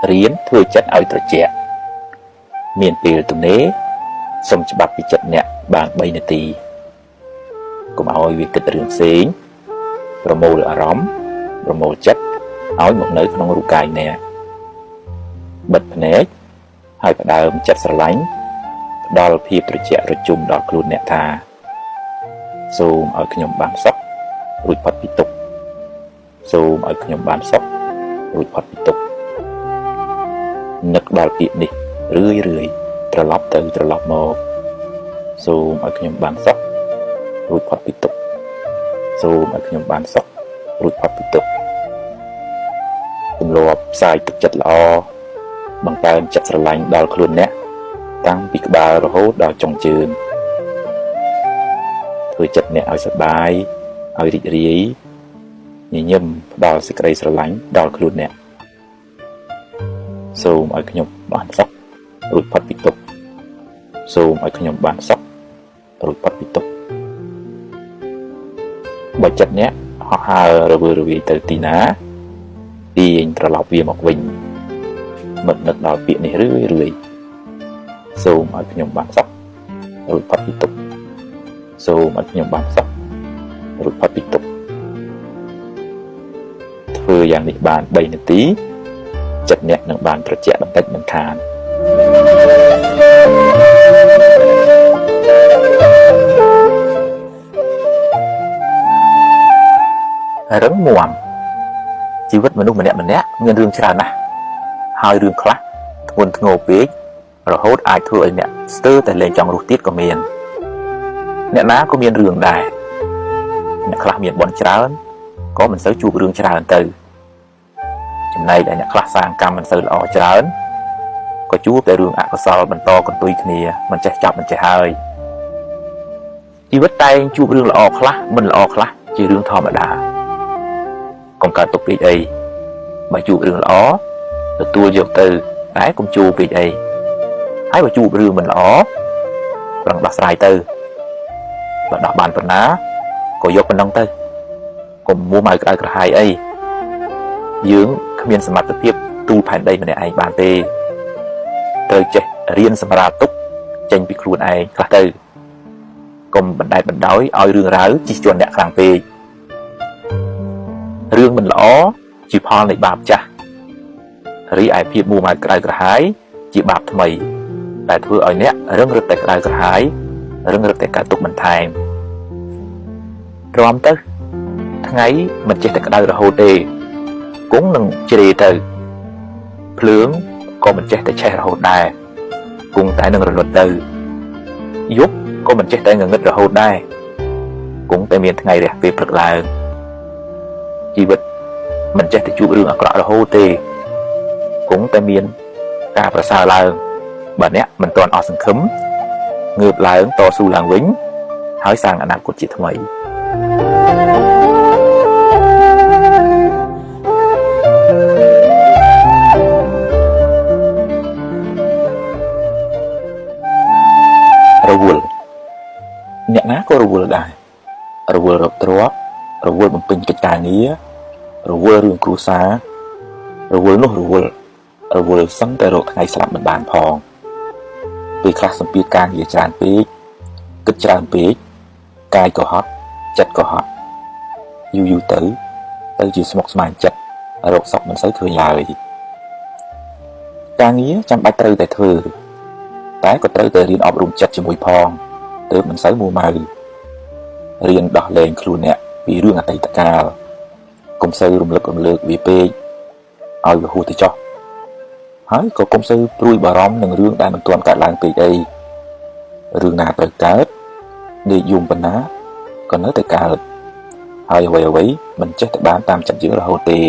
រៀនធ្វើចិត្តឲ្យត្រជាក់មានពេលទំនេរសូមច្បាប់ពីចិត្តអ្នកបាន3នាទីកុំឲ្យវាគិតរឿងផ្សេងប្រមូលអារម្មណ៍ប្រមូលចិត្តឲ្យមកនៅក្នុងរូបកាយអ្នកបិទភ្នែកហើយផ្ដើមចិត្តស្រឡាញ់ផ្ដល់ភាពត្រជាក់រជុំដល់ខ្លួនអ្នកថាសូមឲ្យខ្ញុំបានសុខរួចផុតពីទុក្ខសូមឲ្យខ្ញុំបានសុខរួចផុតពីទុក្ខនឹកដល់ពាក្យនេះរឿយត្រឡប់ទៅត្រឡប់មកសូមឲ្យខ្ញុំបានសុខរួចផុតពីទុក្ខសូមឲ្យខ្ញុំបានសុខរួចផុតពីទុក្ខទម្លាប់ផ្សាយទឹកចិត្តល្អបង្កើនចិត្តស្រឡាញ់ដល់ខ្លួនអ្នកតាំងពីក្បាលរហូតដល់ចុងជើងធ្វើចិត្តអ្នកឲ្យសប្បាយឲ្យរីករាយញញឹមផ្ដល់សេចក្តីស្រឡាញ់ដល់ខ្លួនអ្នកសូមឲ្យខ្ញុំបានសុខរួចផុតពីទុក្ខសូមឲ្យខ្ញុំបានសុខរួចផុតពីទុក្ខបើចិត្តអ្នកហោះហើររវើរវាយទៅទីណាទាញត្រឡប់វាមកវិញមិននឹកដល់ពាក្យនេះរឿយសូមឲ្យខ្ញុំបានសុខរួចផុតពីទុក្ខសូមឲ្យខ្ញុំបានសុខរួចផុតពីទុក្ខធ្វើយ៉ាងនេះបាន3នាទីចិត្តអ្នកនឹងបានត្រជាក់បន្តិចមិនខានរឹងមាំជីវិតមនុស្សម្នាក់មានរឿងច្រើនណាស់ហើយរឿងខ្លះធ្ងន់ធ្ងរពេករហូតអាចធ្វើឲ្យអ្នកស្ទើរតែលែងចង់រស់ទៀតក៏មានអ្នកណាក៏មានរឿងដែរអ្នកខ្លះមានបុណ្យច្រើនក៏មិនសូវជួបរឿងច្រើនទៅចំណែកឯអ្នកខ្លះសាងកម្មមិនសូវល្អច្រើនក៏ជួបតែរឿងអកុសលបន្តកន្ទុយគ្នាមិនចេះចាប់មិនចេះហើយជីវិតតែងជួបរឿងល្អខ្លះមិនល្អខ្លះជារឿងធម្មតាកុំកើតទុកពេកអីបើជួបរឿងល្អទទួលយកទៅតែកុំជួបពេកអីហើយបើជួបរឿងមិនល្អប្រឹងដោះស្រាយទៅបើដោះបានប៉ុណ្ណាក៏យកប៉ុណ្ណឹងទៅកុំមួម៉ៅក្តៅក្រហាយអីយើងគ្មានសមត្ថភាពទូលផែនដីម្នាក់ឯងបានទេត្រូវចេះរៀនសម្រាលទុកចេញពីខ្លួនឯងខ្លះទៅកុំបណ្តែតបណ្ដោយឲ្យរឿងរ៉ាវជិះជាន់អ្នកខ្លាំងពេករឿងមិនល្អជាផលនៃបាបចាស់រីឯភាពមួម៉ៅក្តៅក្រហាយជាបាបថ្មីដែលធ្វើឲ្យអ្នករឹងរឹតតែក្តៅក្រហាយរឹងរឹតតែកើតទុកបន្ថែមទ្រាំទៅថ្ងៃមិនចេះតែក្តៅរហូតទេគង់នឹងជ្រេទៅភ្លើងក៏មិនចេះតែឆេះរហូតដែរគង់តែនឹងរលត់ទៅយប់ក៏មិនចេះតែងងឹតរហូតដែរគង់តែមានថ្ងៃរះពេលព្រឹកឡើងជីវិតមិនចេះតែជួបរឿងអាក្រក់រហូតទេគង់តែមានការប្រសើរឡើងបើអ្នកមិនទាន់អស់សង្ឃឹមងើបឡើងតស៊ូឡើងវិញហើយសាងអនាគតជាថ្មីរវល់អ្នកណាក៏រវល់ដែររវល់រកទ្រព្យរវល់បំពេញកិច្ចការងាររវល់រឿងគ្រួសាររវល់នោះរវល់សឹងតែរកថ្ងៃស្លាប់មិនបានផងពេលខ្លះសម្ពាធការងារច្រើនពេកគិតច្រើនពេកកាយក៏ហត់ចិត្តក៏ហត់យូរទៅជាស្មុគស្មាញចិត្តរកសុខមិនសូវឃើញឡើយការងារចាំបាច់ត្រូវតែធ្វើតែក៏ត្រូវតែរៀនអប់រំចិត្តជាមួយផងទើបមិនសូវមួម៉ៅរៀនដោះលែងខ្លួនអ្នកពីរឿងអតីតកាលកុំសូវរំលឹករំលើកវាពេកឲ្យវាហួសទៅចោះហើយក៏កុំសូវព្រួយបារម្ភនឹងរឿងដែលមិនទាន់កើតឡើងពេកអីរឿងណាត្រូវកើតដេកយំប៉ុណ្ណាក៏នៅតែកើតហើយអ្វីមិនចេះតែបានតាមចិត្តយើងរហូតទេ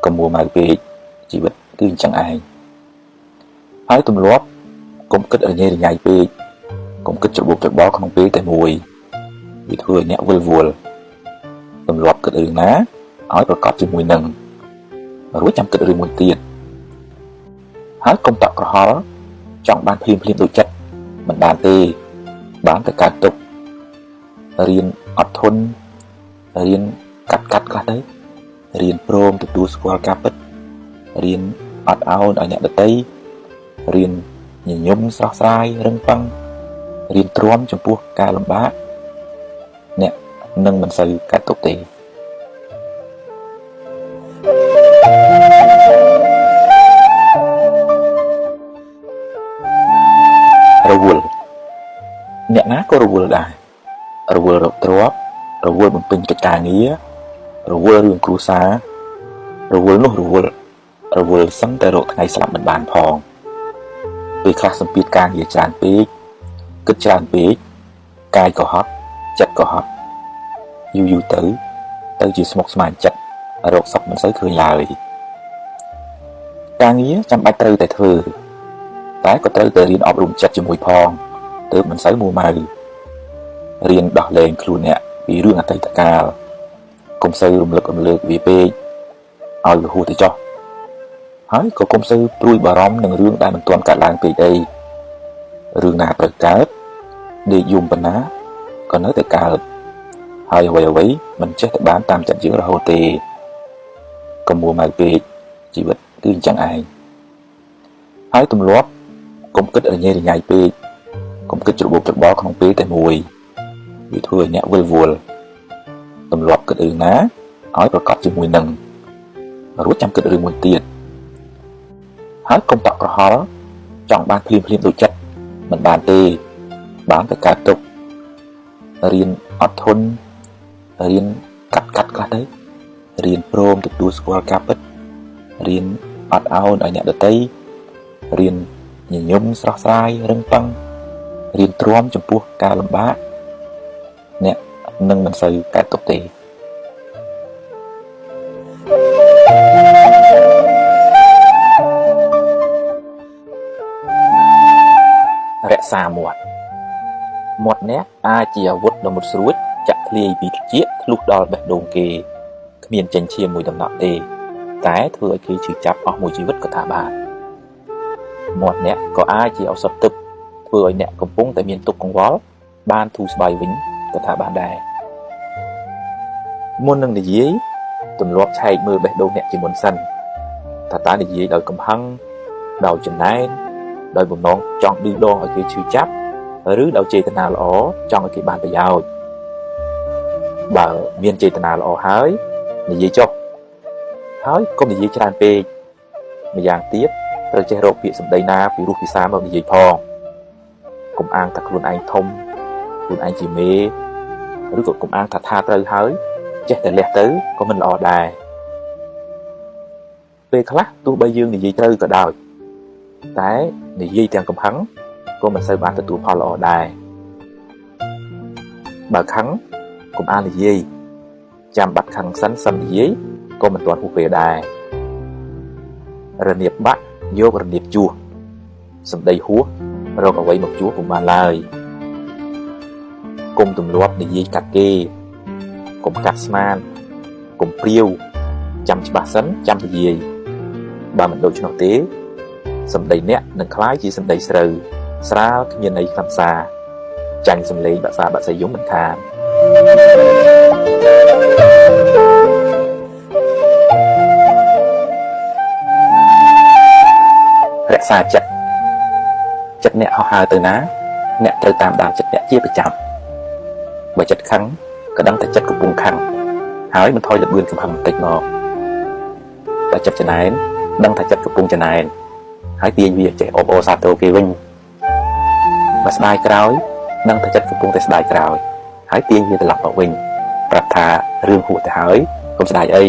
កុំមួម៉ៅពេកជីវិតគឺអញ្ចឹងឯងហើយទម្លាប់កុំគិតរញ៉េរញ៉ៃពេកកុំគិតច្របូកច្របល់ក្នុងពេលតែមួយវាធ្វើឲ្យអ្នកវិលវល់ទម្លាប់គិតរឿងណាឲ្យប្រកបជាមួយនឹងរួចចាំគិតរឿងមួយទៀតហើយកុំតក់ក្រហល់ចង់បានភ្លាមដូចចិត្តមិនបានទេបានតែកើតទុករៀនអត់ធន់រៀនកាត់ខ្លះទៅរៀនព្រមទទួលស្គាល់ការពិតរៀន អត់ឱនឲ្យអ្នកដទៃរៀនញញឹមស្រស់ស្រាយរឹងប៉ឹងរៀនទ្រាំចំពោះការលំបាកអ្នកនឹងមិនសូវកាត់ទុកទេរវល់អ្នកណាក៏រវល់ដែររវល់រកទ្រព្យរវល់បំពេញកិច្ចការងាររវល់រឿងគ្រួសាររវល់នោះរវល់សឹងតែរកថ្ងៃស្លាប់មិនបានផងពេលខ្លះសម្ពាធការងារច្រើនពេកគិតច្រើនពេកកាយក៏ហត់ចិត្តក៏ហត់យូរទៅជាស្មុគស្មាញចិត្តរកសុខមិនសូវឃើញឡើយការងារចាំបាច់ត្រូវតែធ្វើតែក៏ត្រូវតែរៀនអប់រំចិត្តជាមួយផងទើបមិនសូវមួម៉ៅរៀនដោះលែងខ្លួនអ្នកពីរឿងអតីតកាលកុំសូវរំលឹករំលើកវាពេកឲ្យវាហួសទៅចោះហើយក៏កុំសូវព្រួយបារម្ភនឹងរឿងដែលមិនទាន់កើតឡើងពេកអីរឿងណាត្រូវកើតដេកយំប៉ុណ្ណាក៏នៅតែកើតហើយអ្វីមិនចេះតែបានតាមចិត្តយើងរហូតទេកុំមួម៉ៅពេកជីវិតគឺអញ្ចឹងឯងហើយទម្លាប់កុំគិតរញ៉េរញ៉ៃពេកកុំគិតច្របូកច្របល់ក្នុងពេលតែមួយវាធ្វើឲ្យអ្នកវិលវល់ទម្លាប់គិតរឿងណាឲ្យប្រកបជាមួយនឹងរួចចាំគិតរឿងមួយទៀតហើយកុំតក់ក្រហល់ចង់បានភ្លាមដូចចិត្តមិនបានទេបានតែកើតទុករៀនអត់ធន់រៀនកាត់ខ្លះទៅរៀនព្រមទទួលស្គាល់ការពិតរៀនអត់ឱនឲ្យអ្នកដទៃរៀនញញឹមស្រស់ស្រាយរឹងប៉ឹងរៀនទ្រាំចំពោះការលំបាកអ្នកនឹងមិនសូវកើតទុកទេរក្សាមាត់អ្នកអាចជាអាវុធដ៏មុតស្រួចចាក់ធ្លាយពីត្រចៀកធ្លុះដល់បេះដូងគេគ្មានចិញ្ចៀមមួយដំណក់ទេតែធ្វើឲ្យគេឈឺចាប់អស់មួយជីវិតក៏ថាបានមាត់អ្នកក៏អាចជាឱសថទឹកធ្វើឲ្យអ្នកកំពុងតែមានទុក្ខកង្វល់បានធូរស្បើយវិញក៏ថាបានដែរមុននឹងនិយាយទម្លាប់ឆែកមើលបេះដូងអ្នកជាមុនសិនថាតើនិយាយដោយកំហឹងដោយចំណែនដោយបំណងចង់ឌឺដងឲ្យគេឈឺចាប់ឬដោយចេតនាល្អចង់ឲ្យគេបានប្រយោជន៍បើមានចេតនាល្អហើយនិយាយចុះហើយកុំនិយាយច្រើនពេកម្យ៉ាងទៀតត្រូវចេះរកពាក្យសម្ដីណាពីរោះពិសាមកនិយាយផងកុំអាងថាខ្លួនឯងធំខ្លួនឯងជាមេឬក៏កុំអាងថាត្រូវហើយចេះតែលះទៅក៏មិនល្អដែរពេលខ្លះទោះបីយើងនិយាយត្រូវក៏ដោយតែនិយាយទាំងកំហឹងក៏មិនសូវបានទទួលផលល្អដែរបើខឹងកុំអាននិយាយចាំបាត់ខឹងសិននិយាយក៏មិនទាន់ហួសពេលដែររនាបបាក់យករនាបជួសសម្ដីហួសរកអ្វីមកជួសពុំបានឡើយកុំទម្លាប់និយាយកាត់គេកុំកាត់ស្មានកុំព្រាវចាំច្បាស់សិនចាំនិយាយបើមិនដូច្នោះទេសម្ដីអ្នកនឹងคล้ายជាសម្ដីស្រូវស្រាលគ្មានន័យខ្លឹមសារចាញ់សម្លេងបាក់សាបាក់សៃយំមិនខានរក្សាចិត្តអ្នកហោះហើរទៅណាអ្នកត្រូវតាមដានចិត្តអ្នកជាប្រចាំបើចិត្តខឹងក៏ដឹងតែចិត្តកំពុងខឹងហើយមិនថយលបឿនកំហឹងបន្តិចមកបើចិត្តចំណែនដឹងថាចិត្តកំពុងចំណែនហើយទាញវាចេះអបអរសាទរគេវិញបើស្ដាយក្រោយដឹងថាចិត្តកំពុងតែស្ដាយក្រោយហើយទាញវាត្រឡប់មកវិញប្រាប់ថារឿងហួសទៅហើយកុំស្ដាយអី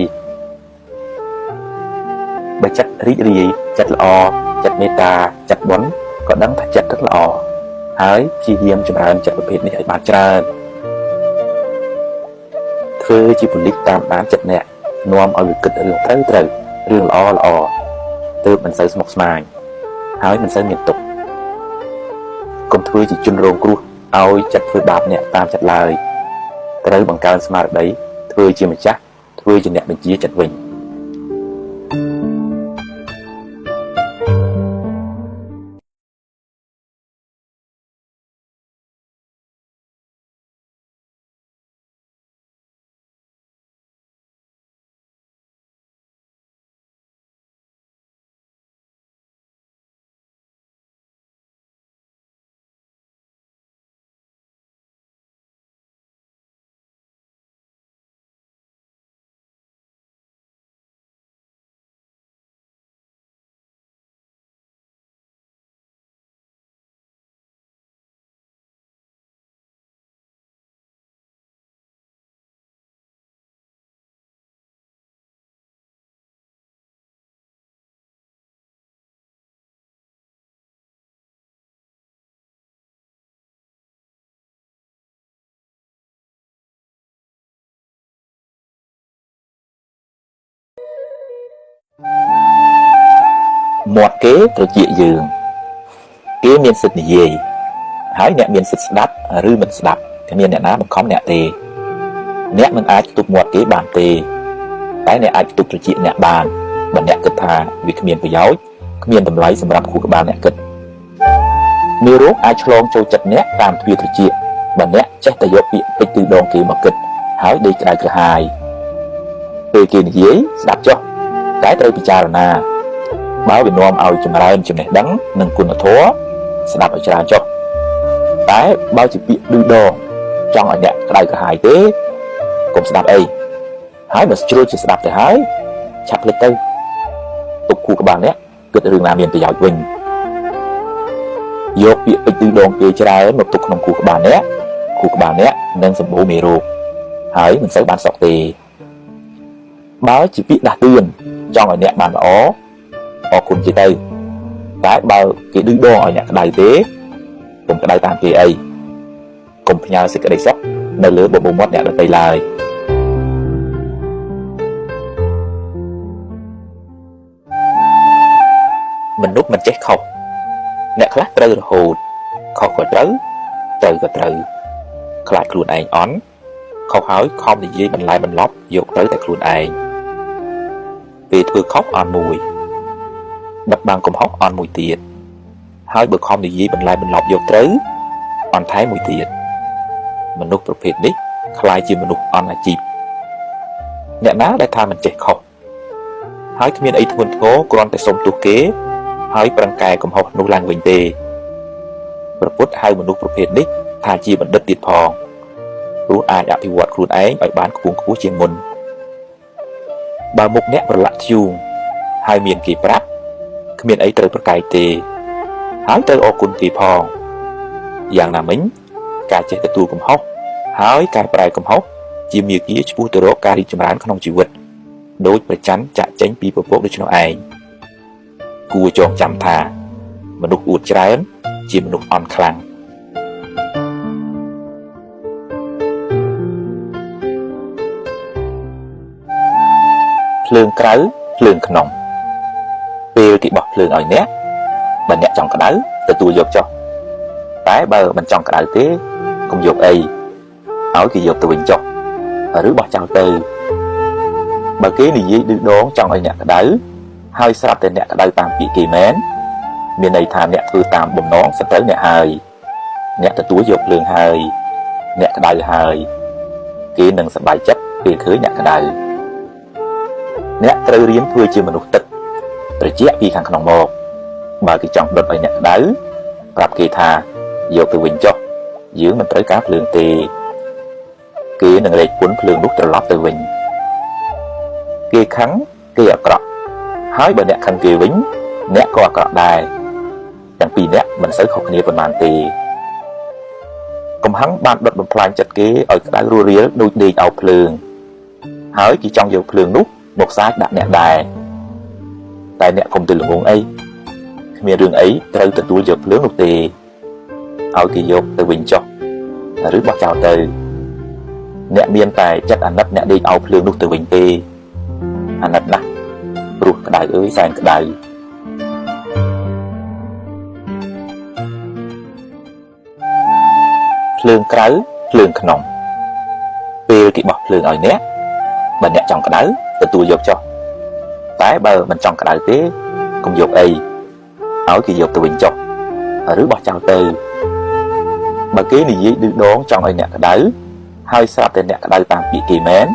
បើចិត្តរីករាយចិត្តល្អចិត្តមេត្តាចិត្តបុណ្យក៏ដឹងថាចិត្តrấtល្អហើយព្យាយាមចម្រើនចិត្តប្រភេទនេះឲ្យបានច្រើនធ្វើជាប៉ូលីសតាមដានចិត្តអ្នកនាំឲ្យវាគិតរឿងត្រូវរឿងល្អទើបមិនសូវស្មុគស្មាញហើយមិនសូវមានទុក្ខកុំធ្វើជាជនរងគ្រោះឲ្យចិត្តធ្វើបាបអ្នកតាមចិត្តឡើយត្រូវបង្កើនស្មារតីធ្វើជាម្ចាស់ធ្វើជាអ្នកបញ្ជាចិត្តវិញ មាត់គេត្រជាយើងគេមានសិទ្ធិនិយាយហើយអ្នកមានសិទ្ធិស្ដាប់ឬមិនស្ដាប់គ្មានអ្នកណាបង្ខំអ្នកទេអ្នកមិនអាចទប់មាត់គេបានទេតែអ្នកអាចទប់ត្រជាអ្នកបានបើអ្នកគិតថាវាគ្មានប្រយោជន៍គ្មានតម្លៃសម្រាប់ខួរក្បាលអ្នកគិតមេរោគអាចឆ្លងចូលចិត្តអ្នកតាមទ្វារត្រជាបើអ្នកចេះតែយកពាក្យពេចន៍ទិដងគេមកគិតហើយដេកក្តៅក្រហាយពេលគេនិយាយស្ដាប់ចុះតែត្រូវពិចារណាបើវានាំឲ្យចម្រើនចំណេះដឹងនិងគុណធម៌ស្ដាប់ឲ្យច្រើនចុះតែបើជាពាក្យឌឺដងចង់ឲ្យអ្នកក្តៅក្រហាយទេកុំស្ដាប់អីហើយបើជ្រុលជាស្ដាប់ទៅហើយឆាប់ភ្លេចទៅទុកខួរក្បាលអ្នកគិតរឿងណាមានប្រយោជន៍វិញយកពាក្យពេចន៍ឌឺដងគេច្រើនមកទុកក្នុងខួរក្បាលអ្នកនឹងសម្បូរមេរោគហើយមិនសូវបានសុខទេបើជាពាក្យដាស់តឿនចង់ឲ្យអ្នកបានល្អអរគុណជាទៅតែបើគេឌឺដងឲ្យអ្នកក្តៅទេកុំក្តៅតាមគេអីកុំផ្ញើសេចក្តីសុខនៅលើបបោមាត់អ្នកដទៃឡើយមនុស្សមិនចេះខុសអ្នកខ្លះត្រូវរហូតខុសក៏ត្រូវក៏ត្រូវខ្លាចខ្លួនឯងអន់ខុសហើយខំនិយាយបន្លែបន្លប់យកទៅតែខ្លួនឯងពេលធ្វើខុសអន់មួយបិទបាំងកំហុសអន់មួយទៀតហើយបើខំនិយាយបន្លែបន្លប់យកត្រូវអន់ថែមមួយទៀតមនុស្សប្រភេទនេះខ្លាចជាមនុស្សអន់អាជីពអ្នកណាដែលថាមិនចេះខុសហើយគ្មានអីធ្ងន់ធ្ងរគ្រាន់តែសុំទោសគេហើយប្រឹងកែកំហុសនោះឡើងវិញទេព្រះពុទ្ធហៅមនុស្សប្រភេទនេះថាជាបណ្ឌិតទៀតផងព្រោះអាចអភិវឌ្ឍខ្លួនឯងឲ្យបានខ្ពង់ខ្ពស់ជាងមុនបើមុខអ្នកប្រឡាក់ធ្យូងហើយមានគេប្រាប់គ្មានអីត្រូវប្រកែកទេហើយត្រូវអរគុណគេផងយ៉ាងណាមិញការចេះទទួលកំហុសហើយកែប្រែកំហុសជាមាគ៌ាឆ្ពោះទៅរកការរីកចម្រើនក្នុងជីវិតដោយប្រច័ណ្ឌចាក់ចេញពីពពកដូច្នោះឯងគួរចងចាំថាមនុស្សអួតច្រើនជាមនុស្សអន់ខ្លាំងភ្លើងក្រៅភ្លើងក្នុងពេលគេបោះភ្លើងឲ្យអ្នកបើអ្នកចង់ក្តៅទទួលយកចុះតែបើមិនចង់ក្តៅទេកុំយកអីឲ្យគេយកទៅវិញចុះឬបោះចោលទៅបើគេនិយាយឌឺដងចង់ឲ្យអ្នកក្តៅហើយស្រាប់តែអ្នកក្តៅតាមពាក្យគេមែនមានន័យថាអ្នកធ្វើតាមបំណងសត្រូវអ្នកហើយអ្នកទទួលយកភ្លើងហើយអ្នកក្តៅហើយគេនឹងសប្បាយចិត្តពេលឃើញអ្នកក្តៅអ្នកត្រូវរៀនធ្វើជាមនុស្សទឹកត្រជាក់ពីខាងក្នុងមកបើគេចង់ដុតឲ្យអ្នកក្តៅប្រាប់គេថាយកទៅវិញចុះយើងមិនត្រូវការភ្លើងទេគេនឹងរែកពុនភ្លើងនោះត្រឡប់ទៅវិញគេខឹងគេអាក្រក់ហើយបើអ្នកខឹងគេវិញអ្នកក៏អាក្រក់ដែរទាំងពីរអ្នកមិនសូវខុសគ្នាប៉ុន្មានទេកំហឹងបានដុតបំផ្លាញចិត្តគេឲ្យក្តៅរស់រាលដូចដេកអោបភ្លើងហើយគេចង់យកភ្លើងនោះមកសាចដាក់អ្នកដែរតែអ្នកកុំទៅល្ងងអីគ្មានរឿងអីត្រូវទទួលយកភ្លើងនោះទេឲ្យគេយកទៅវិញចុះឬបោះចោលទៅអ្នកមានតែចិត្តអាណិតអ្នកដេកអោបភ្លើងនោះទៅវិញទេអាណិតណាស់ព្រោះក្តៅអើយសែនក្តៅភ្លើងក្រៅភ្លើងក្នុងពេលគេបោះភ្លើងឲ្យអ្នកបើអ្នកចង់ក្តៅទទួលយកចុះតែបើមិនចង់ក្តៅទេកុំយកអីឲ្យគេយកទៅវិញចុះឬបោះចោលទៅបើគេនិយាយឌឺដងចង់ឲ្យអ្នកក្តៅហើយស្រាប់តែអ្នកក្តៅតាមពាក្យគេមែន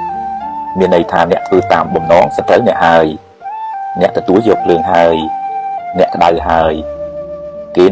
មានន័យថាអ្នកធ្វើតាមបំណងសត្រូវអ្នកហើយអ្នកទទួលយកភ្លើងហើយអ្នកក្តៅហើយគេ